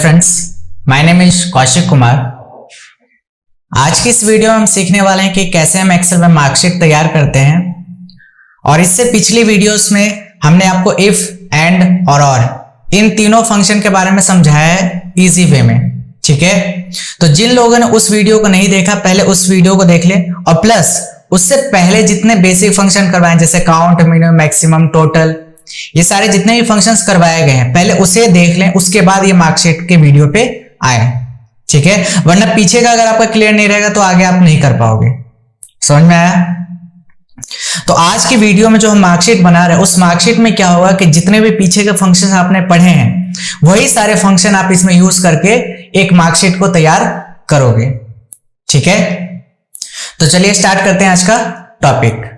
Friends, my name is Kaushik Kumar. आज की इस वीडियो में हम सीखने वाले हैं कि कैसे हम एक्सेल में मार्कशीट तैयार करते हैं। और इससे पिछली वीडियोस में हमने आपको इफ, एंड और इन तीनों फंक्शन के बारे में समझाया है इजी वे में। ठीक है, तो जिन लोगों ने उस वीडियो को नहीं देखा पहले उस वीडियो को देख लें, और प्लस उससे पहले जितने बेसिक फंक्शन करवाए जैसे काउंट, मिनिमम, मैक्सिमम, टोटल, ये सारे जितने भी फंक्शंस करवाए गए हैं पहले उसे देख लें, उसके बाद ये मार्कशीट के वीडियो पे आए। ठीक है, वरना पीछे का अगर आपका क्लियर नहीं रहेगा तो आगे आप नहीं कर पाओगे। समझ में आया? तो आज की वीडियो में जो हम मार्कशीट बना रहे हैं उस मार्कशीट में क्या होगा कि जितने भी पीछे के फंक्शन आपने पढ़े हैं वही सारे फंक्शन आप इसमें यूज करके एक मार्कशीट को तैयार करोगे। ठीक है, तो चलिए स्टार्ट करते हैं आज का टॉपिक।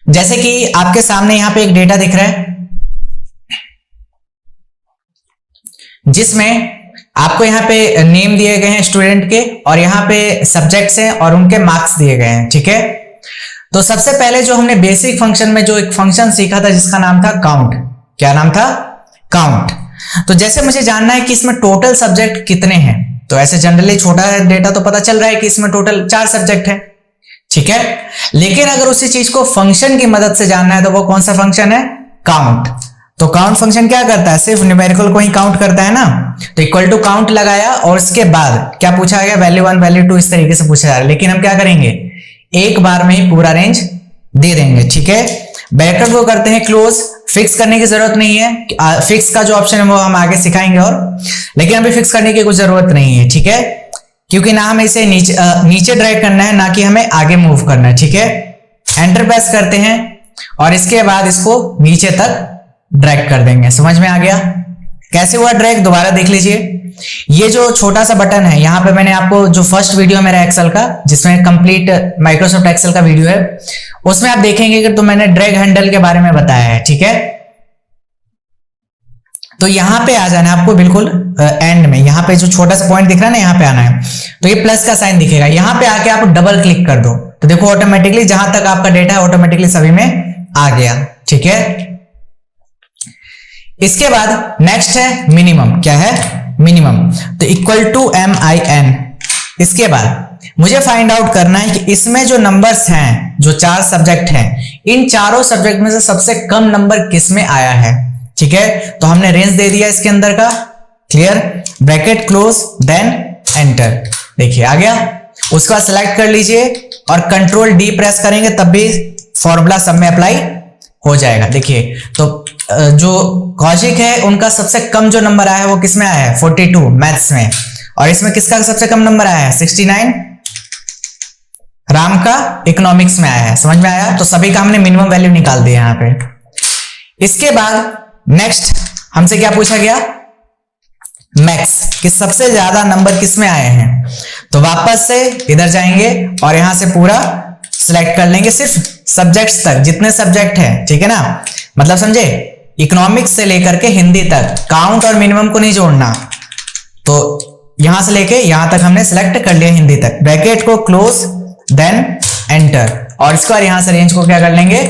जैसे कि आपके सामने यहां पे एक डेटा दिख रहा है जिसमें आपको यहाँ पे नेम दिए गए हैं स्टूडेंट के, और यहाँ पे सब्जेक्ट्स हैं और उनके मार्क्स दिए गए हैं। ठीक है, तो सबसे पहले जो हमने बेसिक फंक्शन में जो एक फंक्शन सीखा था जिसका नाम था काउंट। क्या नाम था? काउंट। तो जैसे मुझे जानना है कि इसमें टोटल सब्जेक्ट कितने हैं, तो ऐसे जनरली छोटा डेटा तो पता चल रहा है कि इसमें टोटल 4 सब्जेक्ट है। ठीक है, लेकिन अगर उसी चीज को फंक्शन की मदद से जानना है तो वो कौन सा फंक्शन है? काउंट। तो काउंट फंक्शन क्या करता है? सिर्फ न्यूमेरिकल को ही काउंट करता है ना। तो इक्वल टू काउंट लगाया और उसके बाद क्या पूछा गया? वैल्यू 1, वैल्यू 2, इस तरीके से पूछा जा रहा है। लेकिन हम क्या करेंगे, एक बार में ही पूरा रेंज दे देंगे। ठीक है, ब्रैकेट को करते हैं क्लोज, फिक्स करने की जरूरत नहीं है। फिक्स का जो ऑप्शन है वो हम आगे सिखाएंगे, और लेकिन अभी फिक्स करने की कुछ जरूरत नहीं है। ठीक है, क्योंकि ना हमें इसे नीचे ड्रैग करना है ना कि हमें आगे मूव करना है। ठीक है, एंटर प्रेस करते हैं और इसके बाद इसको नीचे तक ड्रैग कर देंगे। समझ में आ गया कैसे हुआ ड्रैग? दोबारा देख लीजिए, ये जो छोटा सा बटन है यहां पे मैंने आपको जो फर्स्ट वीडियो मेरा एक्सेल का जिसमें कंप्लीट माइक्रोसॉफ्ट एक्सेल का वीडियो है उसमें आप देखेंगे कि तो मैंने ड्रैग हैंडल के बारे में बताया है। ठीक है, तो यहां पे आ जाना है आपको, बिल्कुल एंड में यहां पे जो छोटा सा पॉइंट दिख रहा है ना, यहां पे आना है। तो ये प्लस का साइन दिखेगा, यहां पे आके आप डबल क्लिक कर दो तो देखो ऑटोमेटिकली जहां तक आपका डेटा है ऑटोमेटिकली सभी में आ गया। ठीक है, इसके बाद नेक्स्ट है मिनिमम। क्या है? मिनिमम। तो इक्वल टू MIN। इसके बाद मुझे फाइंड आउट करना है कि इसमें जो नंबर्स हैं, जो 4 सब्जेक्ट हैं, इन चारों सब्जेक्ट में से सबसे कम नंबर किस में आया है। ठीक है, तो हमने रेंज दे दिया इसके अंदर का। Clear, bracket close, then enter. देखिए आ गया। उसका सिलेक्ट कर लीजिए और कंट्रोल D प्रेस करेंगे तब भी फॉर्मूला सब में अप्लाई हो जाएगा। देखिए, तो जो कौशिक है उनका सबसे कम जो नंबर आया है वो किस में आया है? 42 मैथ्स में। और इसमें किसका सबसे कम नंबर आया है? 69 राम का इकोनॉमिक्स में आया है। समझ में आया? तो सभी का हमने मिनिमम वैल्यू निकाल दिया यहां पे। इसके बाद नेक्स्ट हमसे क्या पूछा गया? मैक्स, कि सबसे ज्यादा नंबर किस में आए हैं। तो वापस से इधर जाएंगे और यहां से पूरा सिलेक्ट कर लेंगे, सिर्फ सब्जेक्ट्स तक, जितने सब्जेक्ट है। ठीक है ना, मतलब समझे, इकोनॉमिक्स से लेकर के हिंदी तक, काउंट और मिनिमम को नहीं जोड़ना। तो यहां से लेके यहां तक हमने सिलेक्ट कर लिया हिंदी तक। ब्रैकेट को क्लोज, देन एंटर, और इसके बाद यहां से रेंज को क्या कर लेंगे?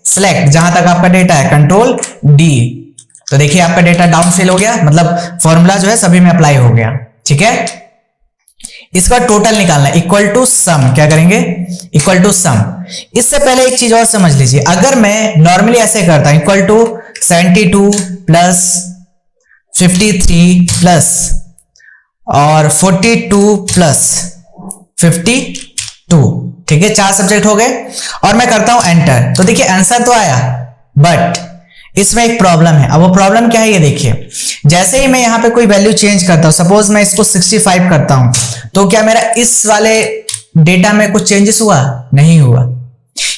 सिलेक्ट, जहां तक आपका डेटा है कंट्रोल D। तो देखिए आपका डेटा डाउन फिल हो गया, मतलब फॉर्मूला जो है सभी में अप्लाई हो गया। ठीक है, इसका टोटल निकालना है, इक्वल टू सम। क्या करेंगे? Equal to some. इससे पहले एक चीज और समझ लीजिए, अगर मैं नॉर्मली ऐसे करता हूं इक्वल टू 72 प्लस 53 प्लस और 42 प्लस 52, ठीक है, 4 सब्जेक्ट हो गए, और मैं करता हूं एंटर, तो देखिए आंसर तो आया, बट इसमें एक प्रॉब्लम है। अब वो प्रॉब्लम क्या है ये देखिए, जैसे ही मैं यहां पे कोई वैल्यू चेंज करता हूं, सपोज मैं इसको 65 करता हूं, तो क्या मेरा इस वाले डेटा में कुछ चेंजेस हुआ? नहीं हुआ,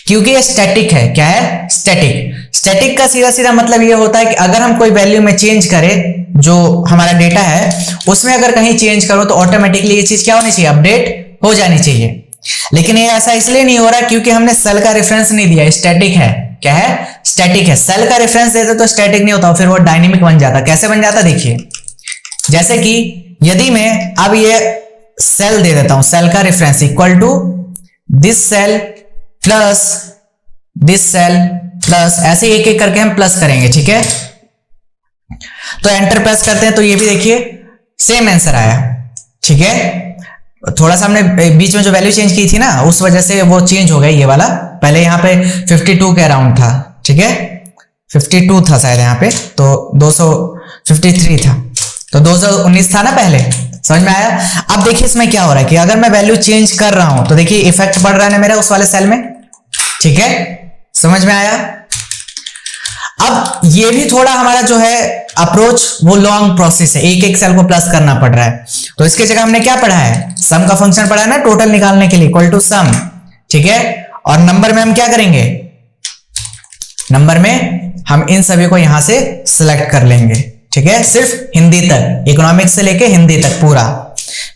क्योंकि ये स्टैटिक है। क्या है? स्टैटिक। स्टैटिक का सीधा सीधा मतलब ये होता है कि अगर हम कोई वैल्यू में चेंज करें, जो हमारा डेटा है उसमें अगर कहीं चेंज करो तो ऑटोमेटिकली ये चीज क्या होनी चाहिए? अपडेट हो जानी चाहिए। लेकिन ये ऐसा इसलिए नहीं हो रहा क्योंकि हमने सेल का रेफरेंस नहीं दिया, स्टैटिक है। क्या है? स्टैटिक है। सेल का रेफरेंस देते तो स्टैटिक नहीं होता, फिर वो डायनेमिक बन जाता। कैसे बन जाता? देखिए, जैसे कि यदि मैं अब ये सेल दे देता हूं, सेल का reference equal to this cell plus this cell plus, ऐसे एक एक करके हम प्लस करेंगे। ठीक है, तो एंटर प्रेस करते हैं तो ये भी देखिए सेम आंसर आया। ठीक है, थोड़ा सा हमने बीच में जो वैल्यू चेंज की थी ना, उस वजह से वो चेंज हो गया ये वाला। पहले यहाँ पे 52 के अराउंड था। ठीक है, 52 था शायद यहाँ पे, तो 253 था, तो 219 था ना पहले। समझ में आया? अब देखिए इसमें क्या हो रहा है कि अगर मैं वैल्यू चेंज कर रहा हूं तो देखिए इफेक्ट पड़ रहा है ना मेरा उस वाले सेल में। ठीक है, समझ में आया? अब ये भी थोड़ा हमारा जो है अप्रोच वो लॉन्ग प्रोसेस है, एक एक सेल को प्लस करना पड़ रहा है। तो इसके जगह हमने क्या पढ़ा है, सम का फंक्शन पढ़ा है ना, टोटल निकालने के लिए इक्वल टू सम। ठीक है, और नंबर में हम क्या करेंगे, नंबर में हम इन सभी को यहां से सिलेक्ट कर लेंगे। ठीक है, सिर्फ हिंदी तक, इकोनॉमिक्स से लेके हिंदी तक पूरा,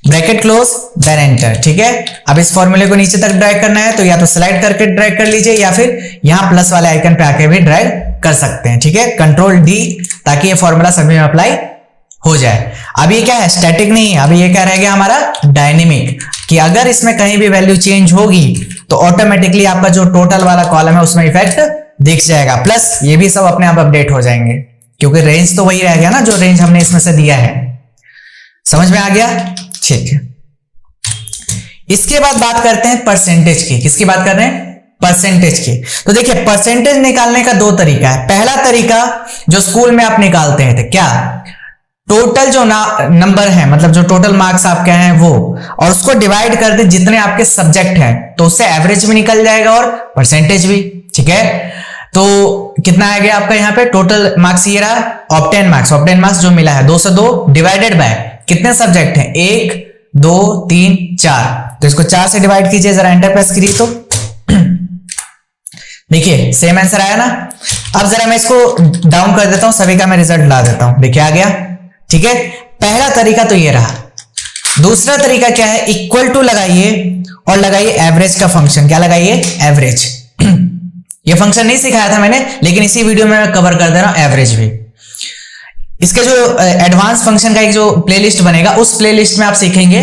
ब्रैकेट क्लोज देन एंटर। ठीक है, अब इस फॉर्मूले को नीचे तक ड्रैग करना है तो या तो स्लाइड करके ड्रैग कर लीजिए या फिर यहां प्लस वाले आइकन पे आके भी ड्रैग कर सकते हैं। ठीक है, कंट्रोल डी, ताकि ये फॉर्मूला सभी में अप्लाई हो जाए। अब ये क्या है, स्टैटिक नहीं है, अभी ये क्या रह गया हमारा डायनेमिक, कि अगर इसमें कहीं भी वैल्यू चेंज होगी तो ऑटोमेटिकली आपका जो टोटल वाला कॉलम है उसमें इफेक्ट दिख जाएगा, प्लस ये भी सब अपने आप अपडेट हो जाएंगे, क्योंकि रेंज तो वही रह गया ना जो रेंज हमने इसमें से दिया है। समझ में आ गया? ठीक है, इसके बाद बात करते हैं परसेंटेज की। किसकी बात कर रहे हैं, परसेंटेज की। तो देखिए परसेंटेज निकालने का दो तरीका है। पहला तरीका जो स्कूल में आप निकालते हैं, क्या, टोटल जो नंबर है, मतलब जो टोटल मार्क्स आपके हैं वो, और उसको डिवाइड कर दे जितने आपके सब्जेक्ट हैं, तो उससे एवरेज भी निकल जाएगा और परसेंटेज भी। ठीक है, तो कितना आ गया आपका यहाँ पे टोटल मार्क्स, ये रहा ऑब्टेन मार्क्स। ऑब्टेन मार्क्स जो मिला है 202 डिवाइडेड बाय कितने सब्जेक्ट हैं, 1 2 3 4, तो इसको 4 से डिवाइड कीजिए, जरा एंटर प्रेस करिए तो देखिए सेम आंसर आया ना। अब जरा मैं इसको डाउन कर देता हूं, सभी का मैं रिजल्ट ला देता हूं, देखिए आ गया। ठीक है, पहला तरीका तो ये रहा। दूसरा तरीका क्या है, इक्वल टू लगाइए और लगाइए एवरेज का फंक्शन। क्या लगाइए, एवरेज। ये फंक्शन नहीं सिखाया था मैंने, लेकिन इसी वीडियो में मैं कवर कर दे रहा हूं एवरेज भी। इसके जो एडवांस फंक्शन का एक जो प्लेलिस्ट बनेगा, उस प्लेलिस्ट में आप सीखेंगे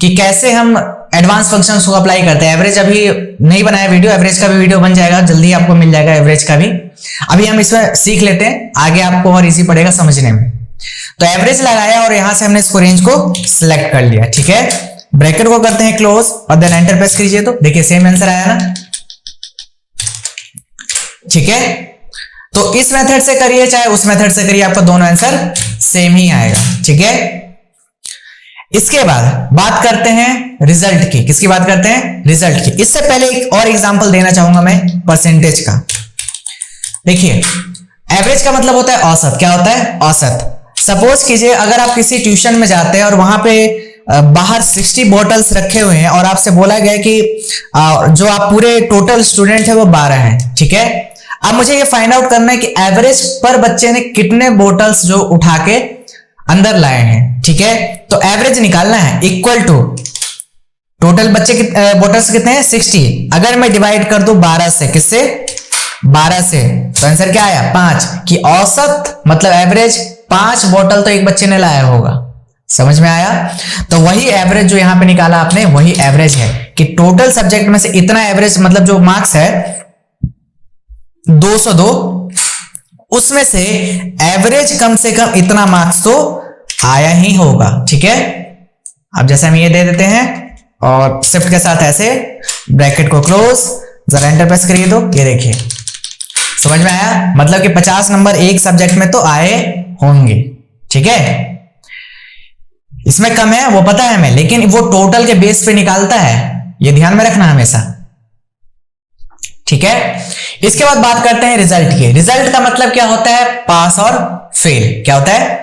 कि कैसे हम एडवांस फंक्शंस को अप्लाई करते हैं। एवरेज अभी नहीं बनाया वीडियो, एवरेज का भी वीडियो बन जाएगा, जल्दी आपको मिल जाएगा एवरेज का भी। अभी हम इसमें सीख लेते हैं, आगे आपको और इजी पड़ेगा समझने में। तो एवरेज लगाया और यहां से हमने इसको रेंज को सिलेक्ट कर लिया। ठीक है, ब्रैकेट को करते हैं क्लोज और देन एंटर प्रेस कीजिए, तो देखिए सेम आंसर आया ना। ठीक है, तो इस मेथड से करिए चाहे उस मेथड से करिए, आपका दोनों आंसर सेम ही आएगा। ठीक है, इसके बाद बात करते हैं रिजल्ट की। किसकी बात करते हैं, रिजल्ट की। इससे पहले एक और एग्जांपल देना चाहूंगा मैं परसेंटेज का। देखिए एवरेज का मतलब होता है औसत। क्या होता है, औसत। सपोज कीजिए अगर आप किसी ट्यूशन में जाते हैं और वहां पे बाहर 60 बॉटल्स रखे हुए हैं और आपसे बोला गया कि जो आप पूरे टोटल स्टूडेंट है वो 12 हैं। ठीक है, अब मुझे ये फाइंड आउट करना है कि एवरेज पर बच्चे ने कितने बोटल्स जो उठा के अंदर लाए हैं। ठीक है, तो एवरेज निकालना है, इक्वल टू टोटल बच्चे बोटल्स कितने हैं 60। अगर मैं डिवाइड कर दूं 12 से, किससे, 12 से, तो आंसर क्या आया 5, कि औसत मतलब एवरेज 5 बोतल तो एक बच्चे ने लाया होगा। समझ में आया? तो वही एवरेज जो यहां पे निकाला आपने, वही एवरेज है कि टोटल सब्जेक्ट में से इतना एवरेज, मतलब जो मार्क्स है 202, उसमें से एवरेज कम से कम इतना मार्क्स तो आया ही होगा। ठीक है, अब जैसे हम ये दे देते हैं और शिफ्ट के साथ ऐसे ब्रैकेट को क्लोज, जरा एंटर प्रेस करिए, तो ये देखिए समझ में आया, मतलब कि 50 नंबर एक सब्जेक्ट में तो आए होंगे। ठीक है, इसमें कम है वो पता है हमें, लेकिन वो टोटल के बेस पे निकालता है, ये ध्यान में रखना हमेशा। ठीक है, इसके बाद बात करते हैं रिजल्ट की। रिजल्ट का मतलब क्या होता है, पास और फेल। क्या होता है,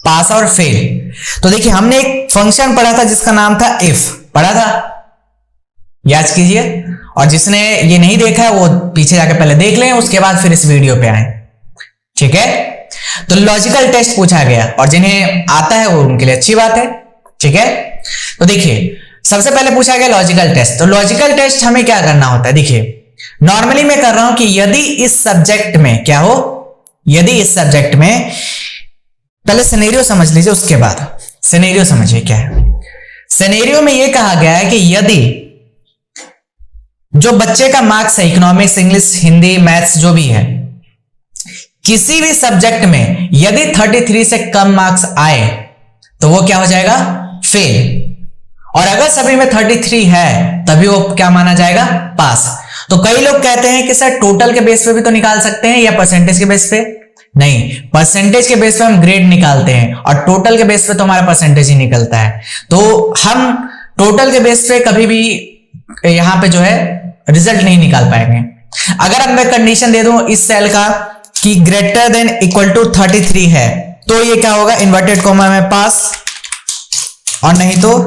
पास और फेल। तो देखिए हमने एक फंक्शन पढ़ा था जिसका नाम था इफ, पढ़ा था, याद कीजिए। और जिसने ये नहीं देखा है वो पीछे जाकर पहले देख लें, उसके बाद फिर इस वीडियो पे आए। ठीक है, तो लॉजिकल टेस्ट पूछा गया और जिन्हें आता है वो उनके लिए अच्छी बात है। ठीक है, तो देखिए सबसे पहले पूछा गया लॉजिकल टेस्ट। तो लॉजिकल टेस्ट हमें क्या करना होता है, देखिए नॉर्मली मैं कर रहा हूं कि यदि इस सब्जेक्ट में क्या हो, यदि इस सब्जेक्ट में, पहले सिनेरियो समझ लीजिए, उसके बाद सिनेरियो समझिए क्या है। सिनेरियो में यह कहा गया है कि यदि जो बच्चे का मार्क्स है इकोनॉमिक्स, इंग्लिश, हिंदी, मैथ्स जो भी है, किसी भी सब्जेक्ट में यदि 33 से कम मार्क्स आए तो वो क्या हो जाएगा, फेल। और अगर सभी में 33 है तभी वो क्या माना जाएगा, पास। तो कई लोग कहते हैं कि सर टोटल के बेस पे भी तो निकाल सकते हैं या परसेंटेज के बेस पे? नहीं, परसेंटेज के बेस पे हम ग्रेड निकालते हैं और टोटल के बेस पे तो हमारा परसेंटेज ही निकलता है। तो हम टोटल के बेस पे कभी भी यहां पे जो है रिजल्ट नहीं निकाल पाएंगे। अगर अब मैं कंडीशन दे दूं इस सेल का कि ग्रेटर देन इक्वल टू 33 है तो ये क्या होगा, इन्वर्टेड कॉमा में पास और नहीं तो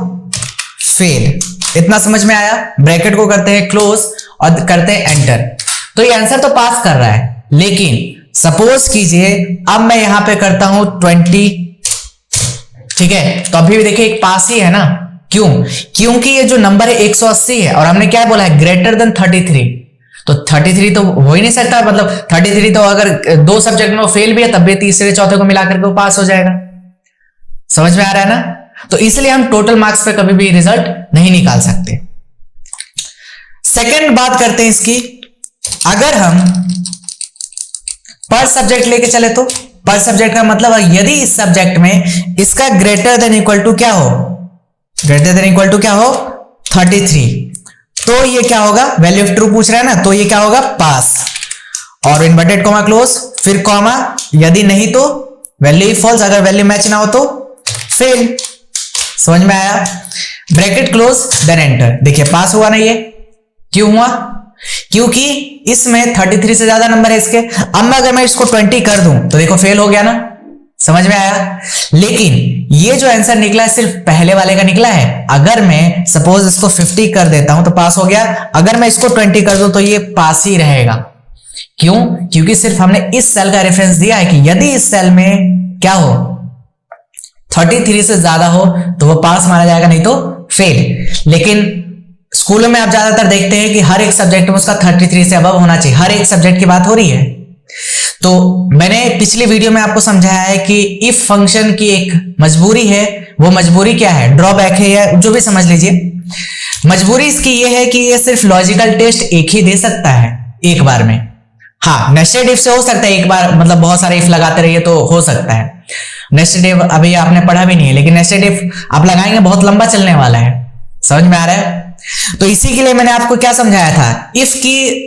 फेल। इतना समझ में आया? ब्रैकेट को करते हैं क्लोज और करते हैं एंटर। तो ये आंसर तो पास कर रहा है, लेकिन सपोज कीजिए अब मैं यहां पे करता हूं 20, ठीक है, तो अभी भी देखिए एक पास ही है ना। क्यों? क्योंकि ये जो नंबर है 180 है और हमने क्या बोला है, ग्रेटर देन 33। तो 33 तो हो ही नहीं सकता, मतलब 33 तो अगर दो सब्जेक्ट में वो फेल भी है तब भी तीसरे चौथे को मिलाकर के वो पास हो जाएगा। समझ में आ रहा है ना? तो इसलिए हम टोटल मार्क्स पे कभी भी रिजल्ट नहीं निकाल सकते। सेकंड बात करते हैं इसकी, अगर हम पर सब्जेक्ट लेके चले तो पर सब्जेक्ट का मतलब यदि इस सब्जेक्ट में इसका ग्रेटर देन इक्वल टू क्या हो, ग्रेटर देन इक्वल टू क्या हो, 33, तो ये क्या होगा, वैल्यू ऑफ ट्रू पूछ रहा है ना, तो ये क्या होगा, पास। और इन्वर्टेड कॉमा क्लोज, फिर कॉमा, यदि नहीं तो वैल्यू फॉल्स, अगर वैल्यू मैच ना हो तो फेल। समझ में आया? Bracket close then enter. देखिए पास हुआ ना ये, क्यों हुआ? क्योंकि इसमें 33 से ज्यादा नंबर है इसके। अब मैं अगर मैं इसको 20 कर दूं तो देखो फेल हो गया ना। समझ में आया? लेकिन ये जो आंसर निकला है सिर्फ पहले वाले का निकला है। अगर मैं सपोज इसको 50 कर देता हूं तो पास हो गया, अगर मैं इसको 20 कर दूं तो ये पास ही रहेगा। क्यों? क्योंकि सिर्फ हमने इस सेल का रेफरेंस दिया है कि यदि इस सेल में क्या हो, 33 से ज्यादा हो तो वो पास माना जाएगा, नहीं तो फेल। लेकिन स्कूलों में आप ज्यादातर देखते हैं कि हर एक सब्जेक्ट में उसका 33 से अबव होना चाहिए। हर एक सब्जेक्ट की बात हो रही है। तो मैंने पिछली वीडियो में आपको समझाया है कि इफ फंक्शन की एक मजबूरी है। वो मजबूरी क्या है, ड्रॉबैक है या जो भी समझ लीजिए। मजबूरी इसकी ये है कि ये सिर्फ लॉजिकल टेस्ट एक ही दे सकता है एक बार में। हाँ, नेस्टेड इफ से हो सकता है एक बार, मतलब बहुत सारे इफ लगाते रहिए तो हो सकता है। नेस्टेड इफ अभी आपने पढ़ा भी नहीं है, लेकिन नेस्टेड इफ आप लगाएंगे बहुत लंबा चलने वाला है। समझ में आ रहा है? तो इसी के लिए मैंने आपको क्या समझाया था, इफ की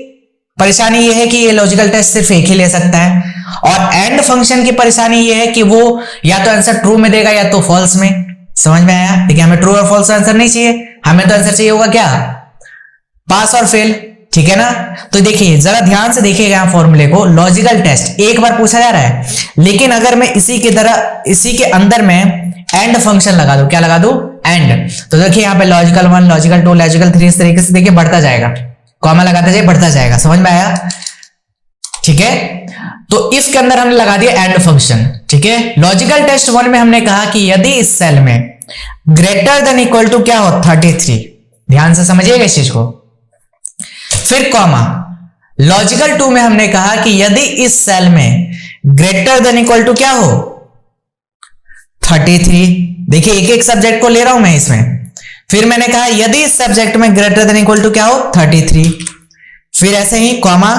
परेशानी ये है कि ये लॉजिकल टेस्ट सिर्फ एक ही ले सकता है, और एंड फंक्शन की परेशानी ये है कि वो या तो आंसर ट्रू में देगा या तो फॉल्स में। समझ में आया? देखिए हमें ट्रू और फॉल्स आंसर नहीं चाहिए, हमें तो आंसर चाहिए होगा क्या, पास और फेल। ठीक है ना? तो देखिए जरा ध्यान से देखिएगा यहां फॉर्मूले को। लॉजिकल टेस्ट एक बार पूछा जा रहा है, लेकिन अगर मैं इसी के अंदर में एंड फंक्शन लगा दूं, क्या लगा दूं, एंड, तो देखिए यहाँ पे लॉजिकल 1, लॉजिकल 2, लॉजिकल 3, इस तरीके से देखिए बढ़ता जाएगा, कॉमा लगाते जाइए बढ़ता जाएगा। समझ में आया? ठीक है, तो इफ के अंदर हमने लगा दिया एंड फंक्शन। ठीक है, लॉजिकल टेस्ट 1 में हमने कहा कि यदि इस सेल में ग्रेटर देन इक्वल टू क्या हो, 33। ध्यान से समझिएगा इस चीज को। फिर कॉमा, लॉजिकल 2 में हमने कहा कि यदि इस सेल में ग्रेटर देन इक्वल टू क्या हो, 33। देखिए एक एक सब्जेक्ट को ले रहा हूं मैं इसमें। फिर मैंने कहा यदि इस सब्जेक्ट में ग्रेटर देन इक्वल टू क्या हो, 33। फिर ऐसे ही कॉमा,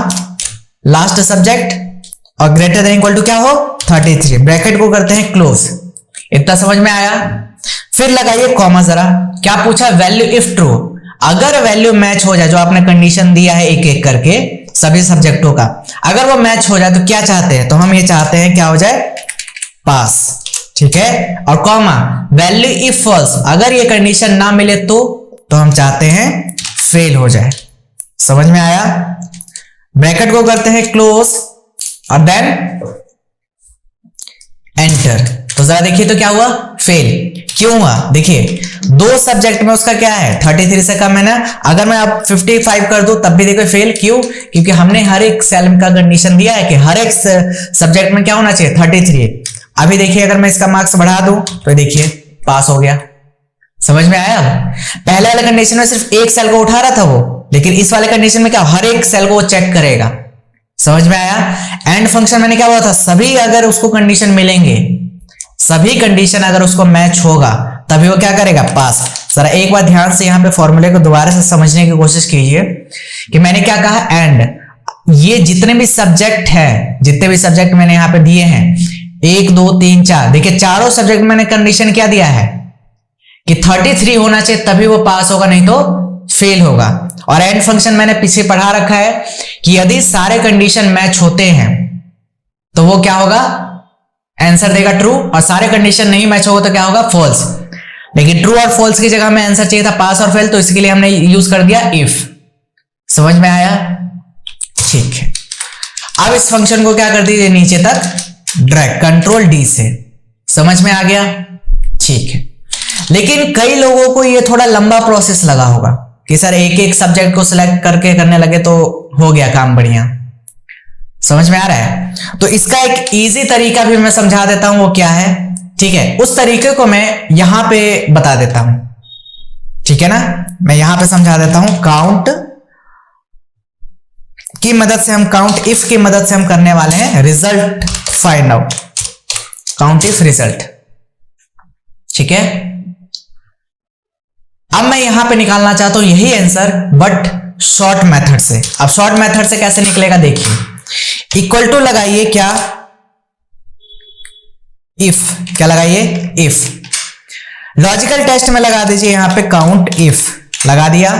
लास्ट सब्जेक्ट और ग्रेटर देन इक्वल टू क्या हो, 33। ब्रैकेट को करते हैं क्लोज। इतना समझ में आया? फिर लगाइए कॉमा जरा। क्या पूछा, वैल्यू इफ ट्रू, अगर वैल्यू मैच हो जाए, जो आपने कंडीशन दिया है एक एक करके सभी सब्जेक्टों का, अगर वो मैच हो जाए तो क्या चाहते हैं, तो हम ये चाहते हैं क्या हो जाए, पास। ठीक है, और कॉमा, वैल्यू इफ फॉल्स, अगर ये कंडीशन ना मिले तो हम चाहते हैं फेल हो जाए। समझ में आया? ब्रैकेट को करते हैं क्लोज और देन एंटर। तो जरा देखिए तो क्या हुआ, फेल। क्यों हुआ? देखिए दो सब्जेक्ट में उसका क्या है, 33 से कम है ना। अगर मैं अब 55 कर दूं तब भी देखो फेल। क्यों? क्योंकि हमने हर एक सेल का कंडीशन दिया है कि हर एक सब्जेक्ट में क्या होना चाहिए, 33। अभी देखिए अगर मैं इसका मार्क्स बढ़ा दूं तो देखिए पास हो गया। समझ में आया? पहले वाले कंडीशन में सिर्फ एक सेल को उठा रहा था वो, लेकिन इस वाले कंडीशन में क्या, हर एक सेल को वो चेक करेगा। समझ में आया? एंड फंक्शन मैंने क्या बोला था, सभी अगर उसको कंडीशन मिलेंगे, सभी कंडीशन अगर उसको मैच होगा तभी वो क्या करेगा, पास। जरा एक बार ध्यान से यहां पे फॉर्मूले को दोबारा से समझने की कोशिश कीजिए कि मैंने क्या कहा, एंड। ये जितने भी सब्जेक्ट मैंने यहां पे दिए हैं 1 2 3 4, देखिए चारों सब्जेक्ट मैंने कंडीशन क्या दिया है कि 33 होना चाहिए तभी वो पास होगा, नहीं तो फेल होगा। और एंड फंक्शन मैंने पीछे पढ़ा रखा है कि यदि सारे कंडीशन मैच होते हैं तो वो क्या होगा, आंसर देगा ट्रू, और सारे कंडीशन नहीं मैच होगा तो क्या होगा, फॉल्स। लेकिन ट्रू और फॉल्स की जगह हमें आंसर चाहिए था पास और फेल, तो इसके लिए हमने यूज कर दिया इफ। समझ में आया? ठीक है, अब इस फंक्शन को क्या कर दीजिए, नीचे तक ड्रैग, कंट्रोल डी से। समझ में आ गया? ठीक है। लेकिन कई लोगों को ये थोड़ा लंबा प्रोसेस लगा होगा कि सर एक एक सब्जेक्ट को सिलेक्ट करके करने लगे तो हो गया काम बढ़िया। समझ में आ रहा है? तो इसका एक इजी तरीका भी मैं समझा देता हूं, वो क्या है, ठीक है? उस तरीके को मैं यहां पे बता देता हूं, ठीक है ना? मैं यहां पे समझा देता हूं। काउंट की मदद से हम, काउंट इफ की मदद से हम करने वाले हैं result find out, count if result, ठीक है? अब मैं यहां पे निकालना चाहता हूं यही आंसर बट शॉर्ट मेथड से। अब शॉर्ट मेथड से कैसे निकलेगा देखिए, इक्वल टू लगाइए क्या, इफ, क्या लगाइए, इफ। लॉजिकल टेस्ट में लगा दीजिए यहां पे काउंट इफ, लगा दिया।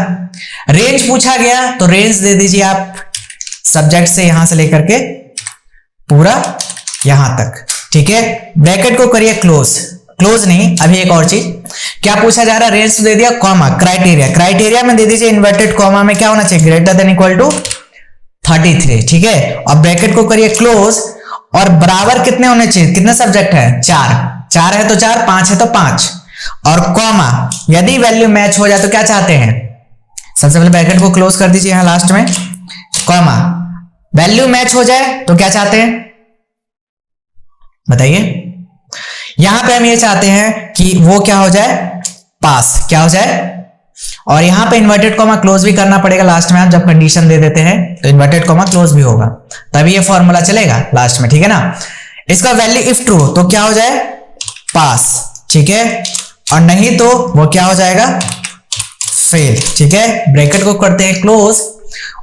रेंज पूछा गया तो रेंज दे दीजिए आप सब्जेक्ट से यहां से लेकर के पूरा यहां तक, ठीक है? ब्रैकेट को करिए क्लोज, क्लोज नहीं, अभी एक और चीज क्या पूछा जा रहा है, रेंज तो दे दिया, कॉमा, क्राइटेरिया, क्राइटेरिया में दे दीजिए इन्वर्टेड कॉमा में क्या होना चाहिए, ग्रेटर देन इक्वल टू 33, ठीक है? और ब्रैकेट को करिए क्लोज, और बराबर कितने होने चाहिए, कितने सब्जेक्ट है, 4 है तो 4, 5 है तो 5, और कॉमा, यदि वैल्यू मैच हो जाए तो क्या चाहते हैं, सबसे पहले ब्रैकेट को क्लोज कर दीजिए यहां लास्ट में, कॉमा, वैल्यू मैच हो जाए तो क्या चाहते हैं बताइए? यहां पे हम ये चाहते हैं कि वो क्या हो जाए, पास, क्या हो जाए, और यहां पे इन्वर्टेड कॉमा क्लोज भी करना पड़ेगा लास्ट में। आप जब कंडीशन दे देते हैं तो इन्वर्टेड कॉमा क्लोज भी होगा, तभी ये फॉर्मूला चलेगा लास्ट में, ठीक है ना? इसका वैल्यू इफ ट्रू तो क्या हो जाए, पास, ठीक है? और नहीं तो वो क्या हो जाएगा, फेल, ठीक है? ब्रैकेट को करते हैं क्लोज,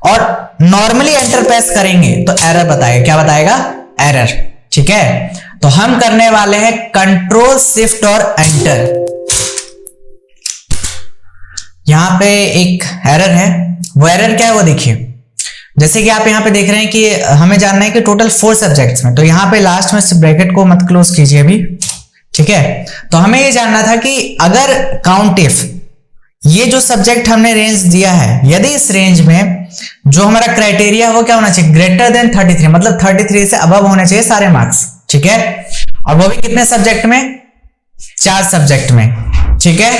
और नॉर्मली एंटर प्रेस करेंगे तो एरर बताएगा, क्या बताएगा, एरर, ठीक है? तो हम करने वाले हैं कंट्रोल शिफ्ट और एंटर। यहां पे एक एरर है, वो एरर क्या है वो देखिए। जैसे कि आप यहां पे देख रहे हैं कि हमें जानना है कि टोटल 4 सब्जेक्ट्स में, तो यहां पे लास्ट में ब्रैकेट को मत क्लोज कीजिए अभी, ठीक है? तो हमें ये जानना था कि अगर काउंट इफ, ये जो सब्जेक्ट हमने रेंज दिया है, यदि इस रेंज में जो हमारा क्राइटेरिया है वो क्या होना चाहिए, ग्रेटर देन 33, मतलब 33 से अबव होने चाहिए सारे मार्क्स, ठीक है? और वो भी कितने सब्जेक्ट में, 4 सब्जेक्ट में, ठीक है?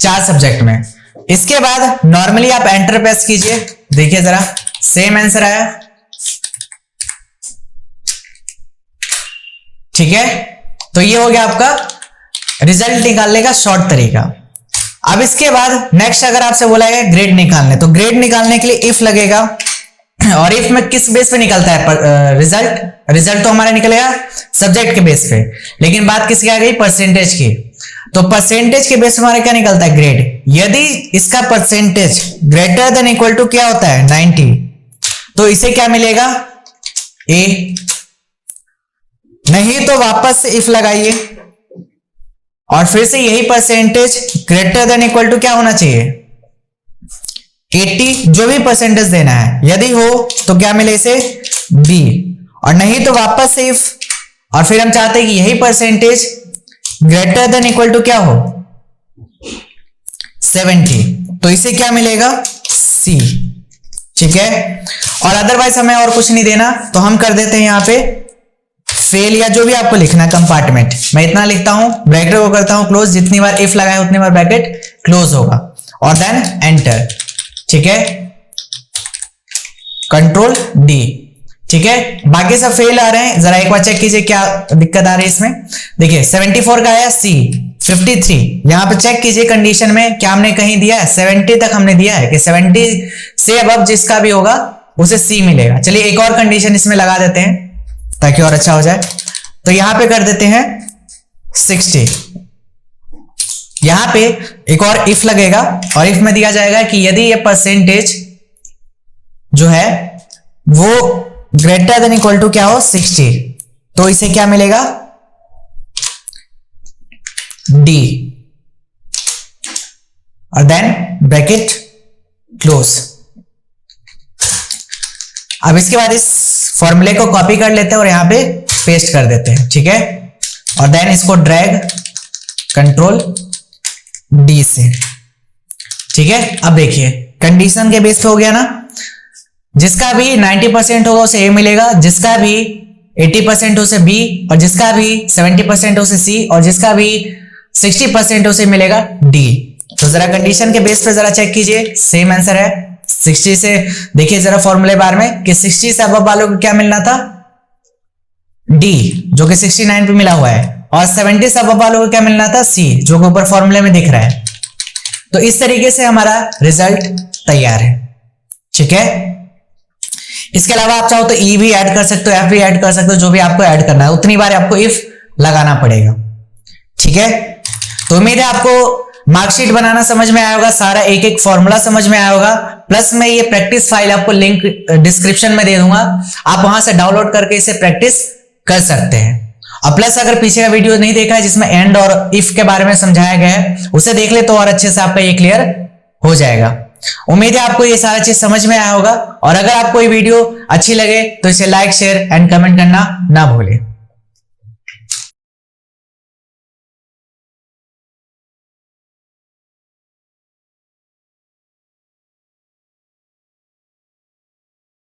4 सब्जेक्ट में। इसके बाद नॉर्मली आप एंटर प्रेस कीजिए, देखिए जरा सेम आंसर आया, ठीक है? तो ये हो गया आपका रिजल्ट निकालने का शॉर्ट तरीका। अब इसके बाद नेक्स्ट अगर आपसे बोला है ग्रेड निकालने, तो ग्रेड निकालने के लिए इफ लगेगा, और इफ में किस बेस पे निकलता है रिजल्ट, रिजल्ट तो हमारा निकलेगा सब्जेक्ट के बेस पे, लेकिन बात किसकी आ गई, परसेंटेज की। तो परसेंटेज के बेस पे हमारा क्या निकलता है, ग्रेड। यदि इसका percentage greater than equal to क्या होता है, 90, तो इसे क्या मिलेगा, ए, नहीं तो वापस से इफ लगाइए, और फिर से यही percentage greater than equal to क्या होना चाहिए, 80, जो भी परसेंटेज देना है, यदि हो तो क्या मिले इसे, बी, और नहीं तो वापस से इफ, और फिर हम चाहते हैं कि यही percentage greater than equal to क्या हो, 70, तो इसे क्या मिलेगा, सी, ठीक है? और अदरवाइज हमें और कुछ नहीं देना, तो हम कर देते हैं यहां पे फेल, या जो भी आपको लिखना है कंपार्टमेंट, मैं इतना लिखता हूं, ब्रैकेट को करता हूं क्लोज, जितनी बार इफ लगाए उतनी बार ब्रैकेट क्लोज होगा, और देन एंटर, ठीक है? कंट्रोल डी, ठीक है? बाकी सब फेल आ रहे हैं, जरा एक बार चेक कीजिए क्या दिक्कत आ रही है इसमें। देखिए 74 का आया सी, 53, यहां पे चेक कीजिए कंडीशन में क्या हमने कहीं दिया है, 70 तक हमने दिया है कि 70 से अब जिसका भी होगा उसे सी मिलेगा। चलिए एक और कंडीशन इसमें लगा देते हैं ताकि और अच्छा हो जाए, तो यहां पे कर देते हैं 60, यहां पे एक और इफ लगेगा और इफ में दिया जाएगा कि यदि ये परसेंटेज जो है वो ग्रेटर देन इक्वल टू क्या हो 60, तो इसे क्या मिलेगा D और देन ब्रैकेट क्लोज। अब इसके बाद इस फॉर्मूले को कॉपी कर लेते हैं और यहां पे पेस्ट कर देते हैं, ठीक है। और देन इसको ड्रैग कंट्रोल D से, ठीक है। अब देखिए कंडीशन के बेस पे हो गया ना, जिसका भी 90% होगा उसे A मिलेगा, जिसका भी 80% हो उसे B, और जिसका भी 70% हो उसे C, और जिसका भी 60% हो उसे मिलेगा D। तो जरा कंडीशन के बेस पे जरा चेक कीजिए, सेम आंसर है 60 से। देखिए जरा फॉर्मूले बार में कि 60 से अब वालों को क्या मिलना था D, जो कि 69 पे मिला हुआ है, और 70 से अब वालों को क्या मिलना था C, जो कि ऊपर फॉर्मूले में दिख रहा है। तो इस तरीके से हमारा रिजल्ट तैयार है, ठीक है। इसके अलावा आप चाहो तो E भी ऐड कर सकते हो, F भी ऐड कर सकते हो, जो भी आपको ऐड करना है उतनी बार आपको इफ लगाना पड़ेगा, ठीक है। तो उम्मीद है आपको मार्कशीट बनाना समझ में आया होगा, सारा एक एक फॉर्मूला समझ में आया होगा। प्लस मैं ये प्रैक्टिस फाइल आपको लिंक डिस्क्रिप्शन में दे दूंगा, आप वहां से डाउनलोड करके इसे प्रैक्टिस कर सकते हैं। और प्लस अगर पीछे का वीडियो नहीं देखा है जिसमें एंड और इफ के बारे में समझाया गया है, उसे देख ले तो और अच्छे से आपका ये क्लियर हो जाएगा। उम्मीद है आपको ये सारा चीज समझ में आया होगा, और अगर आपको ये वीडियो अच्छी लगे तो इसे लाइक शेयर एंड कमेंट करना ना भूलें।